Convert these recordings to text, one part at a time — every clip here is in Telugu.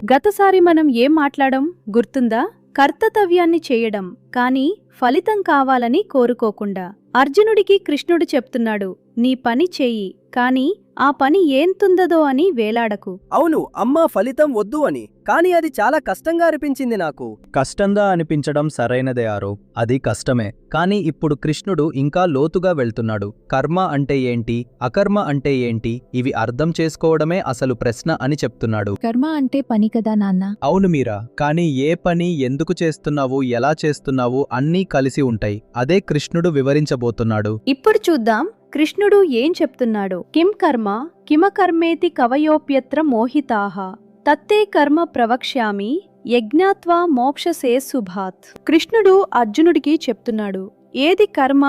గతసారి మనం ఏం మాట్లాడాం గుర్తుందా? కర్తవ్యాన్ని చేయడం కానీ ఫలితం కావాలని కోరుకోకుండా. అర్జునుడికి కృష్ణుడు చెప్తున్నాడు, నీ పని చెయ్యి, కాని ఆ పని ఏంతుందదో అని వేలాడకు. అవును అమ్మా, ఫలితం వద్దు అని. కానీ అది చాలా కష్టంగా అనిపించింది నాకు. కష్టంగా అనిపించడం సరైనదే ఆరో, అది కష్టమే. కానీ ఇప్పుడు కృష్ణుడు ఇంకా లోతుగా వెళ్తున్నాడు. కర్మ అంటే ఏంటి, అకర్మ అంటే ఏంటి, ఇవి అర్థం చేసుకోవడమే అసలు ప్రశ్న అని చెప్తున్నాడు. కర్మ అంటే పని కదా నాన్న. అవును మీరా, కానీ ఏ పని, ఎందుకు చేస్తున్నావు, ఎలా చేస్తున్నావు అన్నీ కలిసి ఉంటాయి. అదే కృష్ణుడు వివరించబోతున్నాడు. ఇప్పుడు చూద్దాం కృష్ణుడు ఏం చెప్తున్నాడు. కిం కర్మ కిమకర్మేతి కవయోప్యత్ర మోహితాః తత్తే కర్మ ప్రవక్ష్యామి యజ్ఞాత్వా మోక్షసే శుభాత్. కృష్ణుడు అర్జునుడికి చెప్తున్నాడు, ఏది కర్మ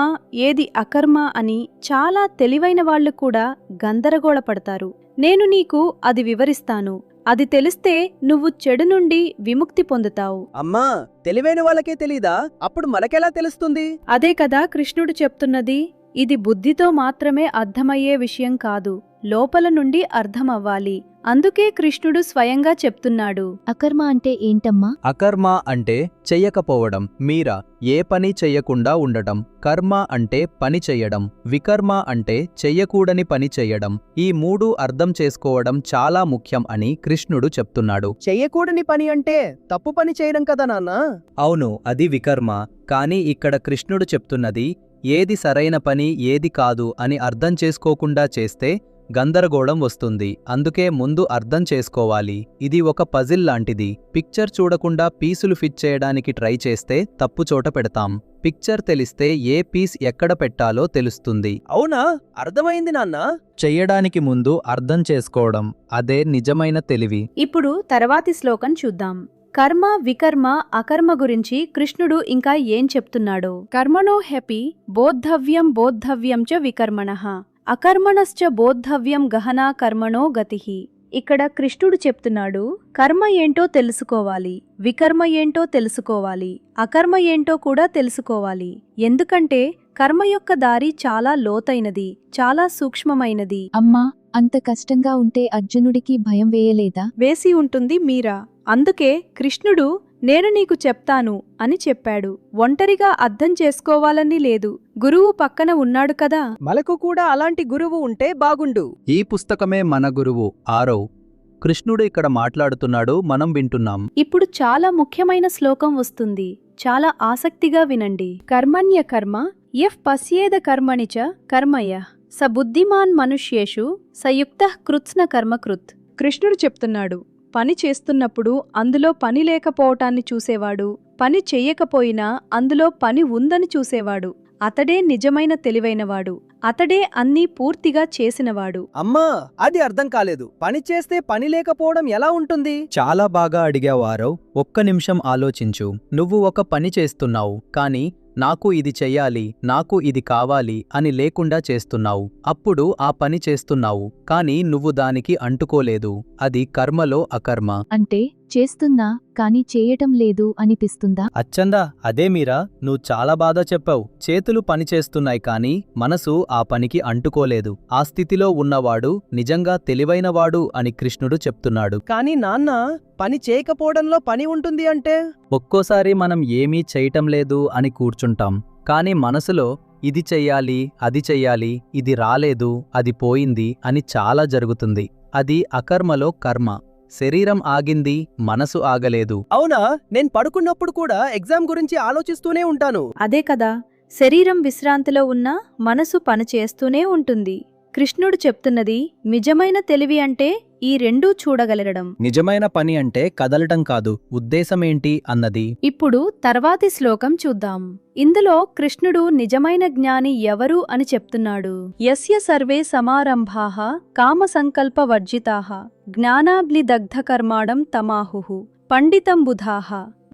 ఏది అకర్మ అని చాలా తెలివైన వాళ్లు కూడా గందరగోళపడతారు. నేను నీకు అది వివరిస్తాను. అది తెలిస్తే నువ్వు చెడు నుండి విముక్తి పొందుతావు. అమ్మా, తెలివైన వాళ్ళకే తెలీదా? అప్పుడు మనకెలా తెలుస్తుంది? అదే కదా కృష్ణుడు చెప్తున్నది. ఇది బుద్ధితో మాత్రమే అర్థమయ్యే విషయం కాదు, లోపల నుండి అర్థమవ్వాలి. అందుకే కృష్ణుడు స్వయంగా చెప్తున్నాడు. అకర్మ అంటే ఏంటమ్మా? అకర్మ అంటే చెయ్యకపోవడం. మీరా, ఏ పని చెయ్యకుండా ఉండటం. కర్మ అంటే పని చెయ్యడం. వికర్మ అంటే చెయ్యకూడని పని చెయ్యడం. ఈ మూడు అర్థం చేసుకోవడం చాలా ముఖ్యం అని కృష్ణుడు చెప్తున్నాడు. చెయ్యకూడని పని అంటే తప్పు పని చేయడం కదా నాన్న? అవును, అది వికర్మ. కానీ ఇక్కడ కృష్ణుడు చెప్తున్నది ఏది సరైన పని ఏది కాదు అని అర్థం చేసుకోకుండా చేస్తే గందరగోళం వస్తుంది. అందుకే ముందు అర్థం చేసుకోవాలి. ఇది ఒక పజిల్ లాంటిది. పిక్చర్ చూడకుండా పీసులు ఫిట్ చేయడానికి ట్రై చేస్తే తప్పు చోట పెడతాం. పిక్చర్ తెలిస్తే ఏ పీస్ ఎక్కడ పెట్టాలో తెలుస్తుంది. అవునా, అర్థమైంది నాన్న. చెయ్యడానికి ముందు అర్థం చేసుకోవడం, అదే నిజమైన తెలివి. ఇప్పుడు తర్వాతి శ్లోకం చూద్దాం. కర్మ వికర్మ అకర్మ గురించి కృష్ణుడు ఇంకా ఏం చెప్తున్నాడో. కర్మణో హ్యపి బోద్ధవ్యం బోద్ధవ్యం చ వికర్మణః అకర్మణశ్చ బోద్ధవ్యం గహనా కర్మణో గతిః. ఇక్కడ కృష్ణుడు చెప్తున్నాడు, కర్మ ఏంటో తెలుసుకోవాలి, వికర్మ ఏంటో తెలుసుకోవాలి, అకర్మ ఏంటో కూడా తెలుసుకోవాలి. ఎందుకంటే కర్మ యొక్క దారి చాలా లోతైనది, చాలా సూక్ష్మమైనది. అమ్మా, అంత కష్టంగా ఉంటే అర్జునుడికి భయం వేయలేదా? వేసి ఉంటుంది మీరా. అందుకే కృష్ణుడు నేను నీకు చెప్తాను అని చెప్పాడు. ఒంటరిగా అర్థం చేసుకోవాలని లేదు, గురువు పక్కన ఉన్నాడు కదా. మనకు కూడా అలాంటి గురువు ఉంటే బాగుండు. ఈ పుస్తకమే మన గురువు ఆరవ్. కృష్ణుడు ఇక్కడ మాట్లాడుతున్నాడు, మనం వింటున్నాం. ఇప్పుడు చాలా ముఖ్యమైన శ్లోకం వస్తుంది, చాలా ఆసక్తిగా వినండి. కర్మణ్య కర్మ యః పశ్యేద కర్మణి చ కర్మయ స బుద్ధిమాన్ మనుష్యేషు సయుక్తః కృత్స్న కర్మకృత్. కృష్ణుడు చెప్తున్నాడు, పని చేస్తున్నప్పుడు అందులో పని లేకపోవటాన్ని చూసేవాడు, పని చెయ్యకపోయినా అందులో పని ఉందని చూసేవాడు, అతడే నిజమైన తెలివైనవాడు, అతడే అన్నీ పూర్తిగా చేసినవాడు. అమ్మా, అది అర్థం కాలేదు. పని చేస్తే పని లేకపోవడం ఎలా ఉంటుంది? చాలా బాగా అడిగావు ఆరవ్. ఒక్క నిమిషం ఆలోచించు. నువ్వు ఒక పని చేస్తున్నావు, కానీ నాకు ఇది చెయ్యాలి, నాకు ఇది కావాలి అని లేకుండా చేస్తున్నావు. అప్పుడు ఆ పని చేస్తున్నావు, కానీ నువ్వు దానికి అంటుకోలేదు. అది కర్మలో అకర్మ. అంటే చేస్తున్నా కానీ చేయటం లేదు అనిపిస్తుందా? అచ్చందా, అదే మీరా, నువ్వు చాలా బాగా చెప్పావు. చేతులు పని చేస్తున్నాయి కానీ మనసు ఆ పనికి అంటుకోలేదు. ఆ స్థితిలో ఉన్నవాడు నిజంగా తెలివైనవాడు అని కృష్ణుడు చెప్తున్నాడు. కానీ నాన్న, పని చేయకపోవడంలో పని ఉంటుంది అంటే? ఒక్కోసారి మనం ఏమీ చేయటం లేదు అని కూర్చుంటాం, కానీ మనసులో ఇది చెయ్యాలి, అది చెయ్యాలి, ఇది రాలేదు, అది పోయింది అని చాలా జరుగుతుంది. అది అకర్మలో కర్మ. శరీరం ఆగింది, మనసు ఆగలేదు. అవునా, నేను పడుకున్నప్పుడు కూడా ఎగ్జామ్ గురించి ఆలోచిస్తూనే ఉంటాను. అదే కదా, శరీరం విశ్రాంతిలో ఉన్నా మనసు పనిచేస్తూనే ఉంటుంది. కృష్ణుడు చెప్తున్నది నిజమైన తెలివి అంటే ఈ రెండూ చూడగలగడం. నిజమైన పని అంటే కదలటం కాదు, ఉద్దేశమేంటి అన్నది. ఇప్పుడు తర్వాతి శ్లోకం చూద్దాం. ఇందులో కృష్ణుడు నిజమైన జ్ఞాని ఎవరు అని చెప్తున్నాడు. యస్య సర్వే సమారంభాః కామసంకల్పవర్జితాః జ్ఞానాగ్నిదగ్ధకర్మాణం తమాహుః పండితం బుధాః.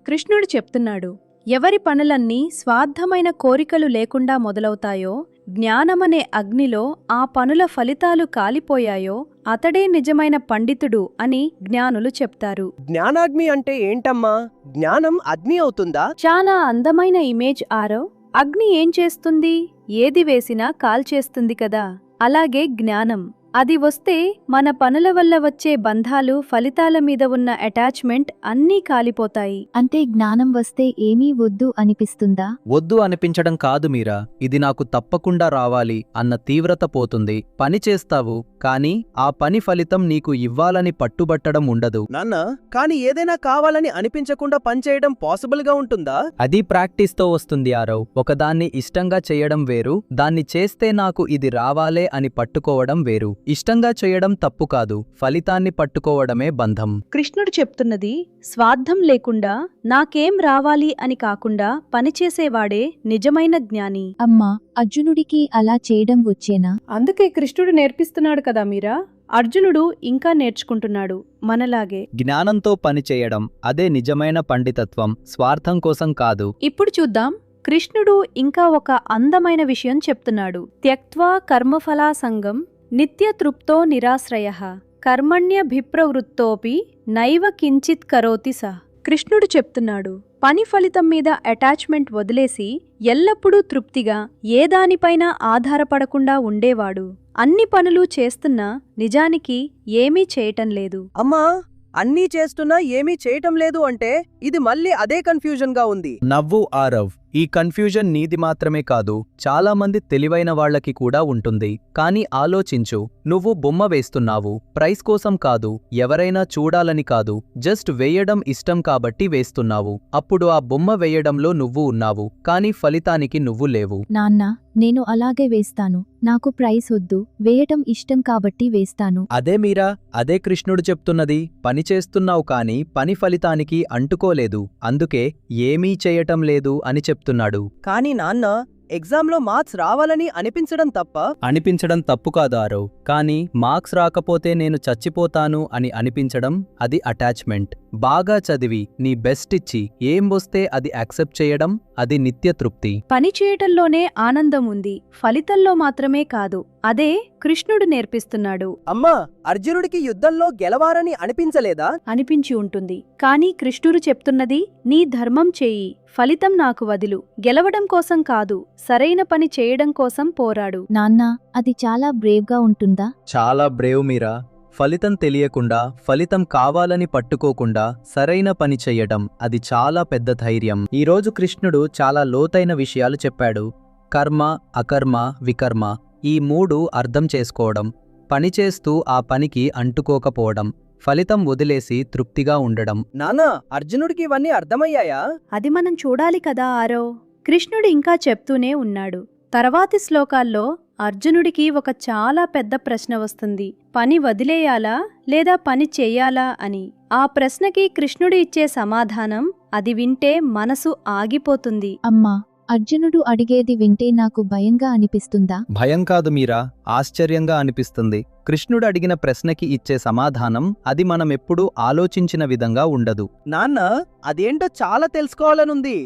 కృష్ణుడు చెప్తున్నాడు, ఎవరి పనులన్నీ స్వార్థమైన కోరికలు లేకుండా మొదలవుతాయో, జ్ఞానమనే అగ్నిలో ఆ పనుల ఫలితాలు కాలిపోయాయో అతడే నిజమైన పండితుడు అని జ్ఞానులు చెప్తారు. జ్ఞానాగ్ని అంటే ఏంటమ్మా? జ్ఞానం అగ్ని అవుతుందా? చాలా అందమైన ఇమేజ్ ఆరవ్. అగ్ని ఏం చేస్తుంది? ఏది వేసినా కాల్చేస్తుంది కదా. అలాగే జ్ఞానం, అది వస్తే మన పనుల వల్ల వచ్చే బంధాలు, ఫలితాల మీద ఉన్న అటాచ్మెంట్ అన్నీ కాలిపోతాయి. అంటే జ్ఞానం వస్తే ఏమీ వద్దు అనిపిస్తుందా? వద్దు అనిపించడం కాదు మీరా, ఇది నాకు తప్పకుండా రావాలి అన్న తీవ్రత పోతుంది. పని చేస్తావు, కానీ ఆ పని ఫలితం నీకు ఇవ్వాలని పట్టుబట్టడం ఉండదు. నాన్న, కానీ ఏదైనా కావాలని అనిపించకుండా పనిచేయడం పాసిబుల్ గా ఉంటుందా? అది ప్రాక్టీస్తో వస్తుంది ఆరవ్. ఒకదాన్ని ఇష్టంగా చేయడం వేరు, దాన్ని చేస్తే నాకు ఇది రావాలే అని పట్టుకోవడం వేరు. ఇష్టంగా చేయడం తప్పు కాదు, ఫలితాన్ని పట్టుకోవడమే బంధం. కృష్ణుడు చెప్తున్నది స్వార్థం లేకుండా నాకేం రావాలి అని కాకుండా పనిచేసేవాడే నిజమైన జ్ఞాని. అమ్మా, అర్జునుడికి అలా చేయడం వచ్చేనా? అందుకే కృష్ణుడు నేర్పిస్తున్నాడు కదా మీరా. అర్జునుడు ఇంకా నేర్చుకుంటున్నాడు మనలాగే. జ్ఞానంతో పనిచేయడం, అదే నిజమైన పండితత్వం, స్వార్థం కోసం కాదు. ఇప్పుడు చూద్దాం, కృష్ణుడు ఇంకా ఒక అందమైన విషయం చెప్తున్నాడు. త్యక్త్వా కర్మఫలా సంగం నిత్యతృప్తో నిరాశ్రయః కర్మణ్యభిప్రవృత్తోపి నైవ కించిత్ కరోతి స. కృష్ణుడు చెప్తున్నాడు, పని ఫలితం మీద అటాచ్మెంట్ వదిలేసి ఎల్లప్పుడూ తృప్తిగా ఏ దానిపైన ఆధారపడకుండా ఉండేవాడు అన్ని పనులు చేస్తున్నా నిజానికి ఏమీ చేయటం లేదు. అమ్మా, అన్నీ చేస్తున్నా ఏమీ చేయటం లేదు అంటే ఇది మళ్ళీ అదే కన్ఫ్యూజన్ గా ఉంది. నవ్వు ఆరవ్. ఈ కన్ఫ్యూజన్ నీది మాత్రమే కాదు, చాలా మంది తెలివైన వాళ్ళకి కూడా ఉంటుంది. కానీ ఆలోచించు, నువ్వు బొమ్మ వేస్తున్నావు, ప్రైస్ కోసం కాదు, ఎవరైనా చూడాలని కాదు, జస్ట్ వేయడం ఇష్టం కాబట్టి వేస్తున్నావు. అప్పుడు ఆ బొమ్మ వేయడంలో నువ్వు ఉన్నావు, కానీ ఫలితానికి నువ్వు లేవు. నాన్న, నేను అలాగే వేస్తాను. నాకు ప్రైస్ వద్దు, వేయటం ఇష్టం కాబట్టి వేస్తాను. అదే మీరా, అదే కృష్ణుడు చెప్తున్నది. పని చేస్తున్నావు కానీ పని ఫలితానికి అంటుకోలేదు, అందుకే ఏమీ చేయటం లేదు అని చెప్తున్నాడు. కానీ నాన్న, ఎగ్జామ్లో మార్క్స్ రావాలని అనిపించడం తప్ప? అనిపించడం తప్పు కాదు ఆరవ్, కానీ మార్క్స్ రాకపోతే నేను చచ్చిపోతాను అని అనిపించడం, అది అటాచ్మెంట్. బాగా చదివి నీ బెస్ట్ ఇచ్చి ఏం వస్తే అది యాక్సెప్ట్ చేయడం, అది నిత్యతృప్తి. పని చేయటంలోనే ఆనందం ఉంది, ఫలితంలో మాత్రమే కాదు. అదే కృష్ణుడు నేర్పిస్తున్నాడు. అమ్మా, అర్జునుడికి యుద్ధంలో గెలవారని అనిపించలేదా? అనిపించి ఉంటుంది, కానీ కృష్ణుడు చెప్తున్నది నీ ధర్మం చేయి, ఫలితం నాకు వదిలు. గెలవడం కోసం కాదు, సరైన పని చేయడం కోసం పోరాడు. నాన్న, అది చాలా బ్రేవ్గా ఉంటుందా? చాలా బ్రేవ్ మీరా. ఫలితం తెలియకుండా, ఫలితం కావాలని పట్టుకోకుండా సరైన పని చెయ్యడం, అది చాలా పెద్ద ధైర్యం. ఈరోజు కృష్ణుడు చాలా లోతైన విషయాలు చెప్పాడు. కర్మ, అకర్మ, వికర్మ, ఈ మూడు అర్థం చేసుకోవడం, పనిచేస్తూ ఆ పనికి అంటుకోకపోవడం, ఫలితం వదిలేసి తృప్తిగా ఉండడం. నానా, అర్జునుడికి ఇవన్నీ అర్థమయ్యాయా? అది మనం చూడాలి కదా ఆరో. కృష్ణుడు ఇంకా చెప్తూనే ఉన్నాడు. తర్వాతి శ్లోకాల్లో అర్జునుడికి ఒక చాలా పెద్ద ప్రశ్న వస్తుంది. పని వదిలేయాలా లేదా పని చెయ్యాలా అని. ఆ ప్రశ్నకి కృష్ణుడు ఇచ్చే సమాధానం, అది వింటే మనసు ఆగిపోతుంది. అమ్మా, అర్జునుడు అడిగేది వింటే నాకు భయంగా అనిపిస్తుందా? భయం కాదు మీరా, ఆశ్చర్యంగా అనిపిస్తుంది. కృష్ణుడు అడిగిన ప్రశ్నకి ఇచ్చే సమాధానం, అది మనమెప్పుడూ ఆలోచించిన విధంగా ఉండదు. నాన్న, అదేంటో చాలా తెలుసుకోవాలనుంది.